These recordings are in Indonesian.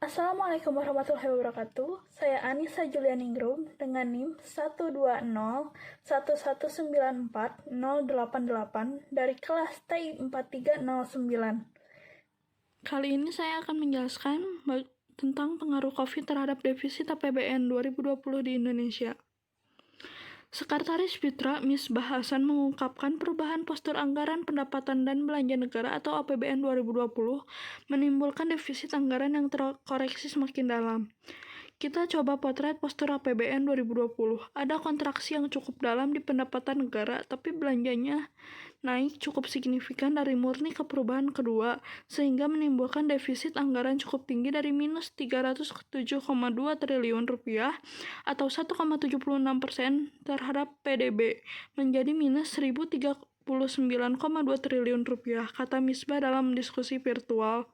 Assalamualaikum warahmatullahi wabarakatuh. Saya Anissa Julianingrum dengan NIM 12011940088 dari kelas TI 4309. Kali ini saya akan menjelaskan tentang pengaruh COVID terhadap defisit APBN 2020 di Indonesia. Sekretaris Fitra Misbah Hasan mengungkapkan perubahan postur anggaran pendapatan dan belanja negara atau APBN 2020 menimbulkan defisit anggaran yang terkoreksi semakin dalam. Kita coba potret postur APBN 2020. Ada kontraksi yang cukup dalam di pendapatan negara, tapi belanjanya naik cukup signifikan dari murni ke perubahan kedua, sehingga menimbulkan defisit anggaran cukup tinggi dari minus 307,2 triliun rupiah atau 1,76% terhadap PDB menjadi minus 1.039,2 triliun rupiah, kata Misbah dalam diskusi virtual.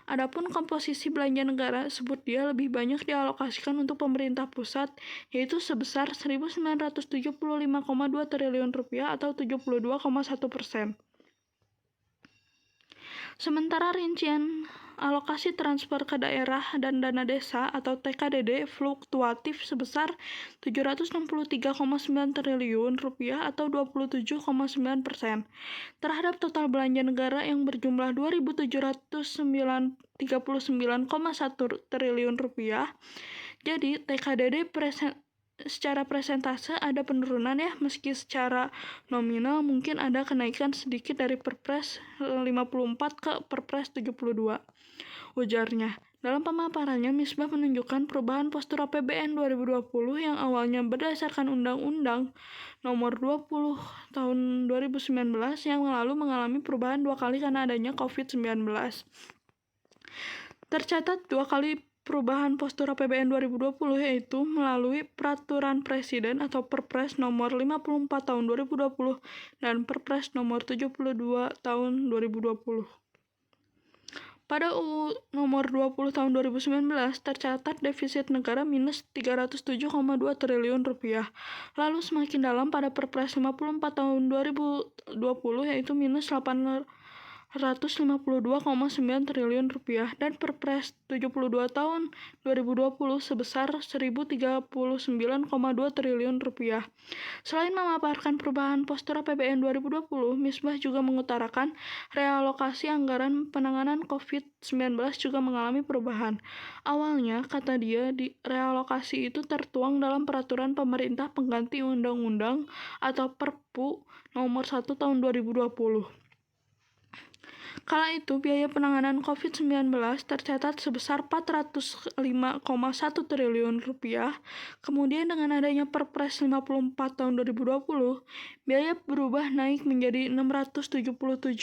Adapun komposisi belanja negara, sebut dia lebih banyak dialokasikan untuk pemerintah pusat, yaitu sebesar 1.975,2 triliun rupiah atau 72,1%. Sementara rincian alokasi transfer ke daerah dan dana desa atau TKDD fluktuatif sebesar 763,9 triliun rupiah atau 27,9% terhadap total belanja negara yang berjumlah 2.739,1 triliun rupiah. Jadi TKDD secara presentase ada penurunan ya, meski secara nominal mungkin ada kenaikan sedikit dari Perpres 54 ke Perpres 72. Ujarnya. Dalam pemaparannya, Misbah menunjukkan perubahan postur APBN 2020 yang awalnya berdasarkan Undang-Undang Nomor 20 Tahun 2019 yang lalu mengalami perubahan 2 kali karena adanya COVID-19. Tercatat 2 kali perubahan postur APBN 2020 yaitu melalui Peraturan Presiden atau Perpres Nomor 54 Tahun 2020 dan Perpres Nomor 72 Tahun 2020. Pada Nomor 20 Tahun 2019 tercatat defisit negara minus 307,2 triliun rupiah. Lalu semakin dalam pada Perpres 54 Tahun 2020 yaitu minus 152,9 triliun rupiah dan Perpres 72 tahun 2020 sebesar 1.039,2 triliun rupiah. Selain memaparkan perubahan postur APBN 2020, Misbah juga mengutarakan realokasi anggaran penanganan COVID-19 juga mengalami perubahan. Awalnya, kata dia, realokasi itu tertuang dalam peraturan pemerintah pengganti undang-undang atau Perpu nomor 1 tahun 2020. Kala itu, biaya penanganan COVID-19 tercatat sebesar 405,1 triliun rupiah. Kemudian dengan adanya Perpres 54 tahun 2020, biaya berubah naik menjadi 677,2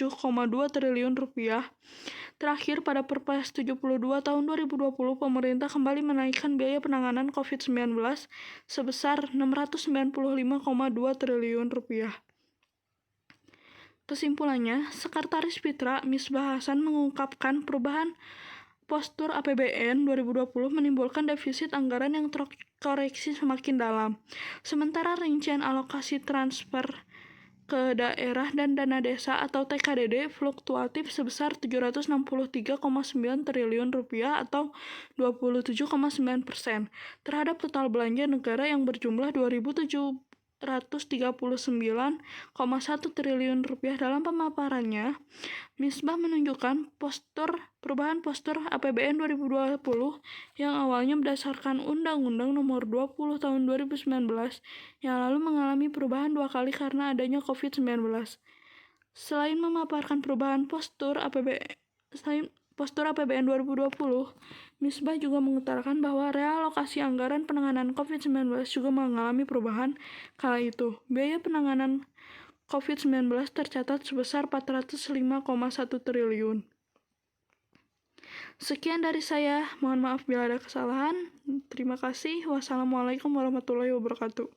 triliun rupiah. Terakhir, pada Perpres 72 tahun 2020, pemerintah kembali menaikkan biaya penanganan COVID-19 sebesar 695,2 triliun rupiah. Kesimpulannya, Sekretaris Fitra Misbah Hasan mengungkapkan perubahan postur APBN 2020 menimbulkan defisit anggaran yang terkoreksi semakin dalam. Sementara rincian alokasi transfer ke daerah dan dana desa atau TKDD fluktuatif sebesar 763,9 triliun rupiah atau 27,9% terhadap total belanja negara yang berjumlah 2.739,1 triliun rupiah. Dalam pemaparannya, Misbah menunjukkan perubahan postur APBN 2020 yang awalnya berdasarkan Undang-Undang Nomor 20 Tahun 2019 yang lalu mengalami perubahan 2 kali karena adanya COVID-19. Selain memaparkan perubahan postur APBN 2020, Misbah juga mengutarakan bahwa realokasi anggaran penanganan COVID-19 juga mengalami perubahan. Kala itu, biaya penanganan COVID-19 tercatat sebesar 405,1 triliun. Sekian dari saya, mohon maaf bila ada kesalahan. Terima kasih. Wassalamualaikum warahmatullahi wabarakatuh.